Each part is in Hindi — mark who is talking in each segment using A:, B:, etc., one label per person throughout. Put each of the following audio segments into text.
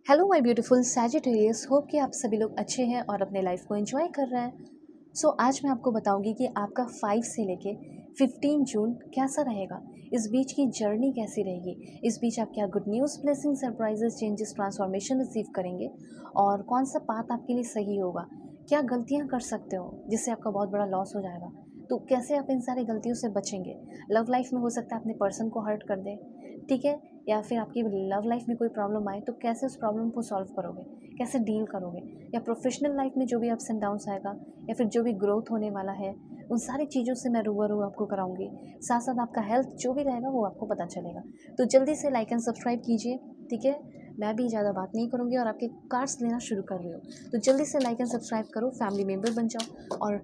A: Hello my beautiful Sagittarius, hope कि आप सभी लोग अच्छे हैं और अपने लाइफ को एंजॉय कर रहे हैं। आज मैं आपको बताऊंगी कि आपका 5 से लेके 15 जून कैसा रहेगा। इस बीच की जर्नी कैसी रहेगी, इस बीच आप क्या good news, blessing, surprises, changes, transformation receive करेंगे और कौन सा पाथ आपके लिए सही होगा। क्या गलतियां कर सकते हो जिससे आपका बहुत बड़ा लॉस हो जाएगा, तो कैसे आप इन सारी गलतियों से बचेंगे। लव लाइफ में हो सकता है अपने पर्सन को हर्ट कर दे, ठीक है, या फिर आपकी लव लाइफ में कोई प्रॉब्लम आए तो कैसे उस प्रॉब्लम को सॉल्व करोगे, कैसे डील करोगे, या प्रोफेशनल लाइफ में जो भी अप्स एंड डाउन्स आएगा या फिर जो भी ग्रोथ होने वाला है, उन सारी चीज़ों से मैं रूबरू आपको कराऊंगी। साथ साथ आपका हेल्थ जो भी रहेगा वो आपको पता चलेगा। तो जल्दी से लाइक एंड सब्सक्राइब कीजिए, ठीक है। मैं भी ज़्यादा बात नहीं करूँगी और आपके कार्ड्स लेना शुरू कर रही हूँ। तो जल्दी से लाइक एंड सब्सक्राइब करो, फैमिली मेम्बर बन जाओ और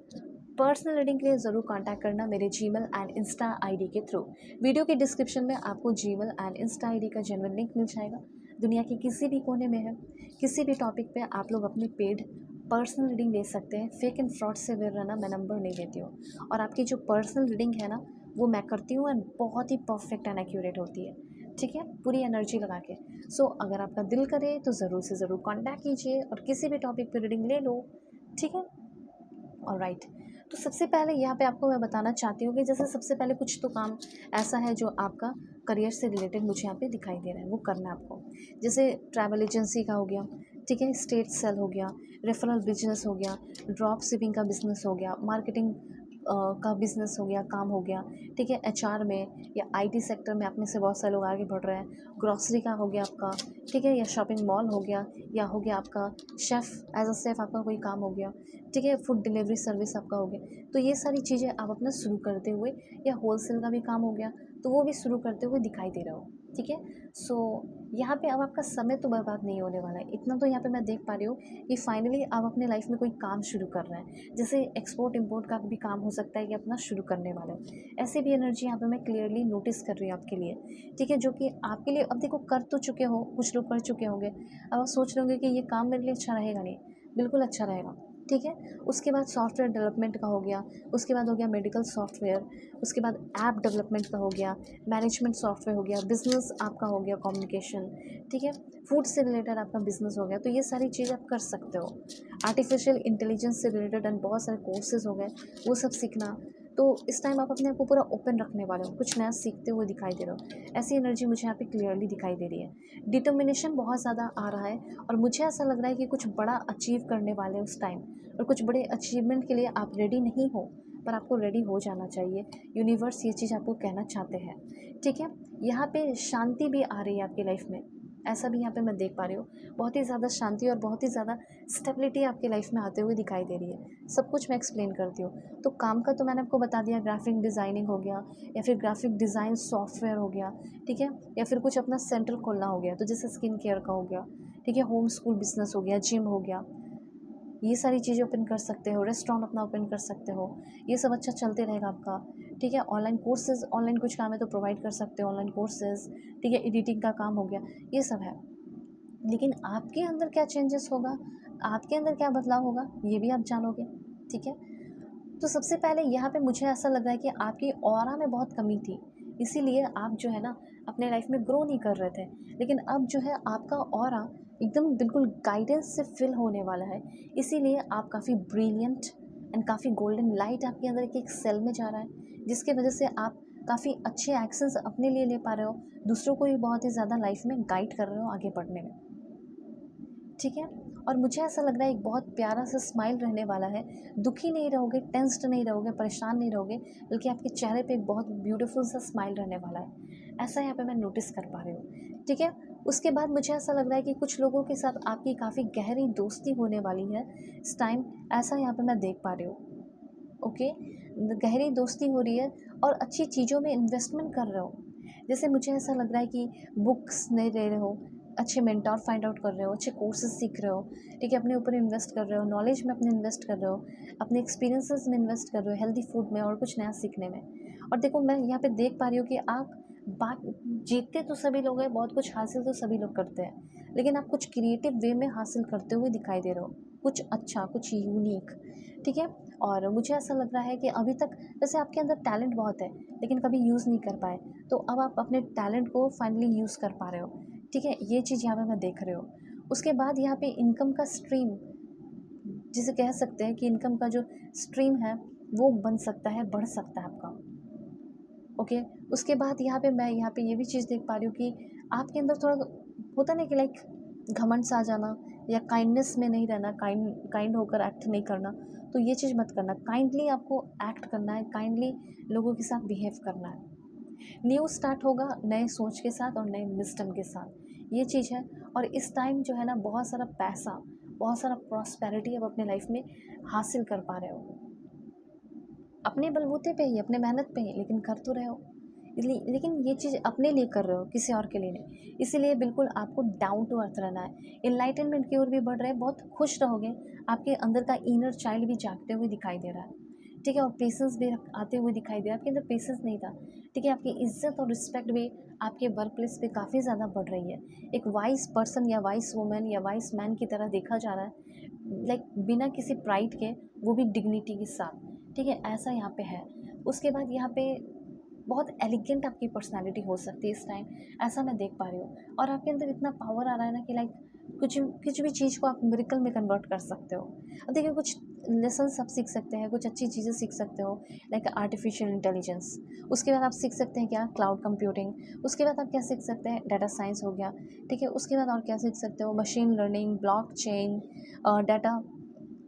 A: पर्सनल रीडिंग के लिए ज़रूर कांटेक्ट करना मेरे जीमेल एंड इंस्टा आईडी के थ्रू। वीडियो के डिस्क्रिप्शन में आपको जीमेल एंड इंस्टा आईडी का जेन्युइन लिंक मिल जाएगा। दुनिया के किसी भी कोने में है, किसी भी टॉपिक पे आप लोग अपनी पेड पर्सनल रीडिंग ले सकते हैं। फेक एंड फ्रॉड से अवेयर रहना, मैं नंबर नहीं देती हूँ। और आपकी जो पर्सनल रीडिंग है ना, वो मैं करती हूँ एंड बहुत ही परफेक्ट एंड एक्यूरेट होती है, ठीक है, पूरी एनर्जी लगा के। अगर आपका दिल करे तो ज़रूर से ज़रूर कॉन्टैक्ट कीजिए और किसी भी टॉपिक पर रीडिंग ले लो, ठीक है। ऑलराइट, तो सबसे पहले यहाँ पे आपको मैं बताना चाहती हूँ कि जैसे सबसे पहले कुछ तो काम ऐसा है जो आपका करियर से रिलेटेड मुझे यहाँ पे दिखाई दे रहा है, वो करना है आपको। जैसे ट्रैवल एजेंसी का हो गया, ठीक है, स्टेट सेल हो गया, रेफरल बिजनेस हो गया, ड्रॉप शिपिंग का बिजनेस हो गया, मार्केटिंग का बिजनेस हो गया, काम हो गया, ठीक है, एचआर में या आईटी सेक्टर में आप में से बहुत सारे लोग आगे बढ़ रहे हैं। ग्रॉसरी का हो गया आपका, ठीक है, या शॉपिंग मॉल हो गया, या हो गया आपका शेफ़, एज अ शेफ़ आपका कोई काम हो गया, ठीक है, फूड डिलीवरी सर्विस आपका हो गया। तो ये सारी चीज़ें आप अपना शुरू करते हुए, या होलसेल का भी काम हो गया तो वो भी शुरू करते हुए दिखाई दे रहा हो, ठीक है। यहाँ पे अब आपका समय तो बर्बाद नहीं होने वाला है। इतना तो यहाँ पे मैं देख पा रही हूँ कि फाइनली आप अपने लाइफ में कोई काम शुरू कर रहे हैं। जैसे एक्सपोर्ट इम्पोर्ट का भी काम हो सकता है कि अपना शुरू करने वाले हो। ऐसे भी एनर्जी यहाँ पे मैं क्लियरली नोटिस कर रही हूँ आपके लिए, ठीक है, जो कि आपके लिए अब देखो कर तो चुके हो, कुछ लोग कर चुके होंगे। अब आप सोच रहे होंगे कि ये काम मेरे लिए अच्छा रहेगा, नहीं, बिल्कुल अच्छा रहेगा, ठीक है। उसके बाद सॉफ्टवेयर डेवलपमेंट का हो गया, उसके बाद हो गया मेडिकल सॉफ्टवेयर, उसके बाद ऐप डेवलपमेंट का हो गया, मैनेजमेंट सॉफ्टवेयर हो गया, बिजनेस आपका हो गया, कम्युनिकेशन, ठीक है, फूड से रिलेटेड आपका बिजनेस हो गया। तो ये सारी चीज़ आप कर सकते हो। आर्टिफिशियल इंटेलिजेंस से रिलेटेड एंड बहुत सारे कोर्सेज हो गए, वो सब सीखना। तो इस टाइम आप अपने आप को पूरा ओपन रखने वाले हो, कुछ नया सीखते हुए दिखाई दे रहे हो। ऐसी एनर्जी मुझे यहाँ पे क्लियरली दिखाई दे रही है। डिटर्मिनेशन बहुत ज़्यादा आ रहा है और मुझे ऐसा लग रहा है कि कुछ बड़ा अचीव करने वाले उस टाइम, और कुछ बड़े अचीवमेंट के लिए आप रेडी नहीं हो, पर आपको रेडी हो जाना चाहिए। यूनिवर्स ये चीज़ आपको कहना चाहते हैं, ठीक है। यहाँ पे शांति भी आ रही है आपकी लाइफ में, ऐसा भी यहाँ पे मैं देख पा रही हूँ। बहुत ही ज़्यादा शांति और बहुत ही ज़्यादा स्टेबिलिटी आपकी लाइफ में आते हुए दिखाई दे रही है। सब कुछ मैं एक्सप्लेन करती हूँ। तो काम का तो मैंने आपको बता दिया, ग्राफिक डिज़ाइनिंग हो गया, या फिर ग्राफिक डिज़ाइन सॉफ्टवेयर हो गया, ठीक है, या फिर कुछ अपना सेंटर खोलना हो गया, तो जैसे स्किन केयर का हो गया, ठीक है, होम स्कूल बिजनेस हो गया, जिम हो गया, ये सारी चीज़ें ओपन कर सकते हो। रेस्टोरेंट अपना ओपन कर सकते हो। ये सब अच्छा चलते रहेगा आपका, ठीक है। ऑनलाइन कोर्सेज, ऑनलाइन कुछ काम है तो प्रोवाइड कर सकते हो, ऑनलाइन कोर्सेज, ठीक है, एडिटिंग का काम हो गया, ये सब है। लेकिन आपके अंदर क्या चेंजेस होगा, आपके अंदर क्या बदलाव होगा, ये भी आप जानोगे, ठीक है। तो सबसे पहले यहाँ पे मुझे ऐसा लग रहा है कि आपकी ऑरा में बहुत कमी थी, इसीलिए आप जो है ना अपने लाइफ में ग्रो नहीं कर रहे थे। लेकिन अब जो है आपका ऑरा एकदम बिल्कुल गाइडेंस से फिल होने वाला है, इसीलिए आप काफ़ी ब्रिलियंट एंड काफ़ी गोल्डन लाइट आपके अंदर एक सेल में जा रहा है, जिसके वजह से आप काफ़ी अच्छे एक्शंस अपने लिए ले पा रहे हो, दूसरों को भी बहुत ही ज़्यादा लाइफ में गाइड कर रहे हो आगे बढ़ने में, ठीक है। और मुझे ऐसा लग रहा है एक बहुत प्यारा सा स्माइल रहने वाला है। दुखी नहीं रहोगे, टेंस्ड नहीं रहोगे, परेशान नहीं रहोगे, बल्कि आपके चेहरे पे एक बहुत ब्यूटीफुल सा स्माइल रहने वाला है। ऐसा यहाँ पे मैं नोटिस कर पा रही हूँ, ठीक है। उसके बाद मुझे ऐसा लग रहा है कि कुछ लोगों के साथ आपकी काफ़ी गहरी दोस्ती होने वाली है इस टाइम, ऐसा यहाँ पे मैं देख पा रही हूँ, ओके। गहरी दोस्ती हो रही है और अच्छी चीज़ों में इन्वेस्टमेंट कर रहे हो। जैसे मुझे ऐसा लग रहा है कि बुक्स नहीं ले रहे हो, अच्छे मेंटोर फाइंड आउट कर रहे हो, अच्छे कोर्सेज सीख रहे हो, ठीक है, अपने ऊपर इन्वेस्ट कर रहे हो, नॉलेज में अपने इन्वेस्ट कर रहे हो, अपने एक्सपीरियंसेस में इन्वेस्ट कर रहे हो, हेल्दी फूड में और कुछ नया सीखने में। और देखो मैं यहाँ पे देख पा रही हूँ कि आप बात, जीतते तो सभी लोग हैं, बहुत कुछ हासिल तो सभी लोग करते हैं, लेकिन आप कुछ क्रिएटिव वे में हासिल करते हुए दिखाई दे रहे हो, कुछ अच्छा, कुछ यूनिक, ठीक है। और मुझे ऐसा लग रहा है कि अभी तक वैसे आपके अंदर टैलेंट बहुत है, लेकिन कभी यूज़ नहीं कर पाए, तो अब आप अपने टैलेंट को फाइनली यूज़ कर पा रहे हो, ठीक है। ये चीज़ यहाँ पे मैं देख रही हूँ। उसके बाद यहाँ पे इनकम का स्ट्रीम, जिसे कह सकते हैं कि इनकम का जो स्ट्रीम है वो बन सकता है, बढ़ सकता है आपका। ओके, उसके बाद यहाँ पे मैं यहाँ पे ये भी चीज़ देख पा रही हूँ कि आपके अंदर थोड़ा होता ना कि लाइक घमंड सा आ जाना या काइंडनेस में नहीं रहना, काइंड होकर एक्ट नहीं करना, तो ये चीज़ मत करना। काइंडली आपको एक्ट करना है, काइंडली लोगों के साथ बिहेव करना है। न्यू स्टार्ट होगा नए सोच के साथ और नए विज़डम के साथ, ये चीज़ है। और इस टाइम जो है ना बहुत सारा पैसा, बहुत सारा प्रॉस्पेरिटी आप अपने लाइफ में हासिल कर पा रहे हो, अपने बलबूते पे ही, अपने मेहनत पे ही, लेकिन कर तो रहे हो। इसलिए लेकिन ये चीज़ अपने लिए कर रहे हो, किसी और के लिए नहीं। इसीलिए बिल्कुल आपको डाउन टू अर्थ रहना है। एनलाइटनमेंट की ओर भी बढ़ रहे हैं, बहुत खुश रहोगे। आपके अंदर का इनर चाइल्ड भी जागते हुए दिखाई दे रहा है, ठीक है। और पेशेंस भी आते हुए दिखाई दे रहा है। आपके अंदर पेशेंस नहीं था, ठीक है। आपकी इज्जत और रिस्पेक्ट भी आपके वर्क प्लेस पे काफ़ी ज़्यादा बढ़ रही है। एक वाइस पर्सन या वाइस वुमेन या वाइस मैन की तरह देखा जा रहा है, लाइक बिना किसी प्राइड के, वो भी डिग्निटी के साथ, ठीक है। ऐसा यहाँ पे है। उसके बाद यहाँ पे बहुत एलिगेंट आपकी पर्सनालिटी हो सकती है इस टाइम, ऐसा मैं देख पा रही हूँ। और आपके अंदर इतना पावर आ रहा है ना कि लाइक कुछ भी चीज़ को आप मिरेकल में कन्वर्ट कर सकते हो। अब देखिए कुछ लेसन्स आप सीख सकते हैं, कुछ अच्छी चीज़ें सीख सकते हो, लाइक आर्टिफिशियल इंटेलिजेंस। उसके बाद आप सीख सकते हैं क्या, क्लाउड कंप्यूटिंग। उसके बाद आप क्या सीख सकते हैं, डाटा साइंस हो गया, ठीक है। उसके बाद और क्या सीख सकते हो, machine learning, blockchain, data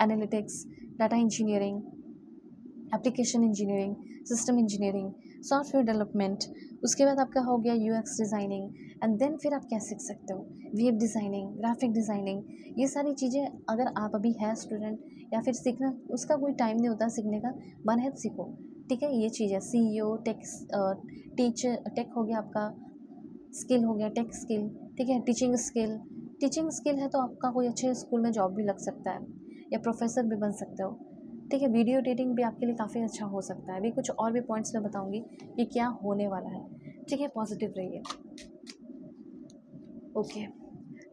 A: analytics, data engineering, application engineering, system engineering, software development. उसके बाद आपका हो गया यूएक्स डिज़ाइनिंग। एंड देन फिर आप क्या सीख सकते हो, वेब डिज़ाइनिंग, ग्राफिक डिज़ाइनिंग। ये सारी चीज़ें अगर आप अभी है स्टूडेंट या फिर सीखना, उसका कोई टाइम नहीं होता सीखने का, मन है तो सीखो, ठीक है। ये चीज़ है सीईओ, टीचर, टेक हो गया आपका, स्किल हो गया टेक स्किल, ठीक है। टीचिंग स्किल है तो आपका कोई अच्छे स्कूल में जॉब भी लग सकता है या प्रोफेसर भी बन सकते हो, ठीक है। वीडियो एडिटिंग भी आपके लिए काफ़ी अच्छा हो सकता है। अभी कुछ और भी पॉइंट्स मैं बताऊंगी कि क्या होने वाला है, ठीक है। पॉजिटिव रहिए। ओके,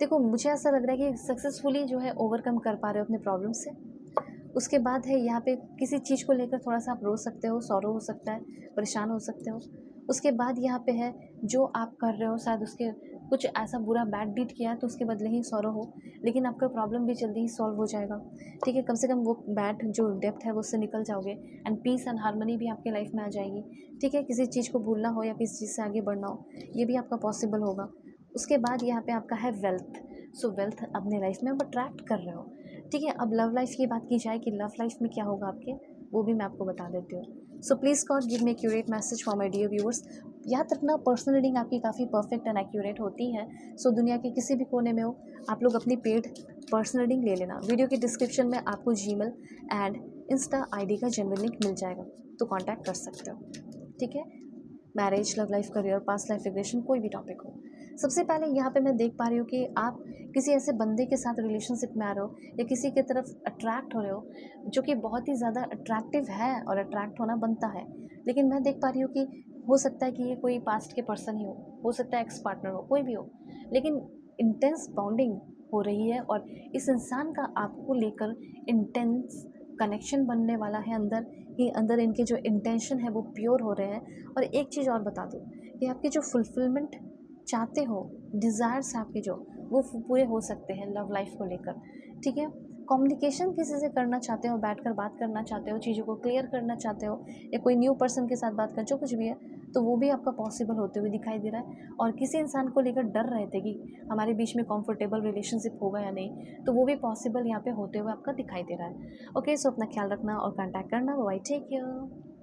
A: देखो मुझे ऐसा लग रहा है कि सक्सेसफुली जो है ओवरकम कर पा रहे हो अपने प्रॉब्लम से। उसके बाद है यहाँ पे किसी चीज़ को लेकर थोड़ा सा आप रो सकते हो, सॉरो हो सकता है, परेशान हो सकते हो। उसके बाद यहाँ पे है जो आप कर रहे हो, शायद उसके कुछ ऐसा बुरा बैड डीड किया है तो उसके बदले ही सॉरो हो, लेकिन आपका प्रॉब्लम भी जल्दी ही सॉल्व हो जाएगा, ठीक है। कम से कम वो बैड जो डेप्थ है वो उससे निकल जाओगे एंड पीस एंड हारमोनी भी आपके लाइफ में आ जाएगी, ठीक है। किसी चीज़ को भूलना हो या किसी चीज़ से आगे बढ़ना हो, ये भी आपका पॉसिबल होगा। उसके बाद यहाँ पे आपका है वेल्थ। सो वेल्थ अपने लाइफ में आप अट्रैक्ट कर रहे हो, ठीक है। अब लव लाइफ की बात की जाए कि लव लाइफ में क्या होगा आपके, वो भी मैं आपको बता देती हूँ। So please god give me accurate message for my dear viewers. याद रखना पर्सनल रीडिंग आपकी काफ़ी परफेक्ट एंड एक्यूरेट होती है। सो दुनिया के किसी भी कोने में हो, आप लोग अपनी पेड पर्सनल रीडिंग ले लेना। वीडियो के डिस्क्रिप्शन में आपको जीमेल एंड इंस्टा आईडी का जेन्युइन लिंक मिल जाएगा, तो कांटेक्ट कर सकते हो, ठीक है। Marriage, love life, career, past life regression, कोई भी टॉपिक हो। सबसे पहले यहाँ पे मैं देख पा रही हूँ कि आप किसी ऐसे बंदे के साथ रिलेशनशिप में आ रहे हो या किसी की तरफ अट्रैक्ट हो रहे हो जो कि बहुत ही ज़्यादा अट्रैक्टिव है और अट्रैक्ट होना बनता है। लेकिन मैं देख पा रही हूँ कि हो सकता है कि ये कोई पास्ट के पर्सन ही हो सकता है एक्स पार्टनर हो, कोई भी हो, लेकिन इंटेंस बॉन्डिंग हो रही है और इस इंसान का आपको लेकर इंटेंस कनेक्शन बनने वाला है। अंदर ही अंदर इनके जो इंटेंशन है वो प्योर हो रहे हैं। और एक चीज़ और बता दूँ कि आपकी जो फुलफिलमेंट चाहते हो, डिज़ायर्स आपके जो, वो पूरे हो सकते हैं लव लाइफ को लेकर, ठीक है। कम्युनिकेशन किसी से करना चाहते हो, बैठकर बात करना चाहते हो, चीज़ों को क्लियर करना चाहते हो या कोई न्यू पर्सन के साथ बात कर, जो कुछ भी है, तो वो भी आपका पॉसिबल होते हुए दिखाई दे रहा है। और किसी इंसान को लेकर डर रहे थे कि हमारे बीच में कंफर्टेबल रिलेशनशिप होगा या नहीं, तो वो भी पॉसिबल यहाँ पे होते हुए आपका दिखाई दे रहा है। ओके, सो अपना ख्याल रखना और कॉन्टैक्ट करना। Bye, take care.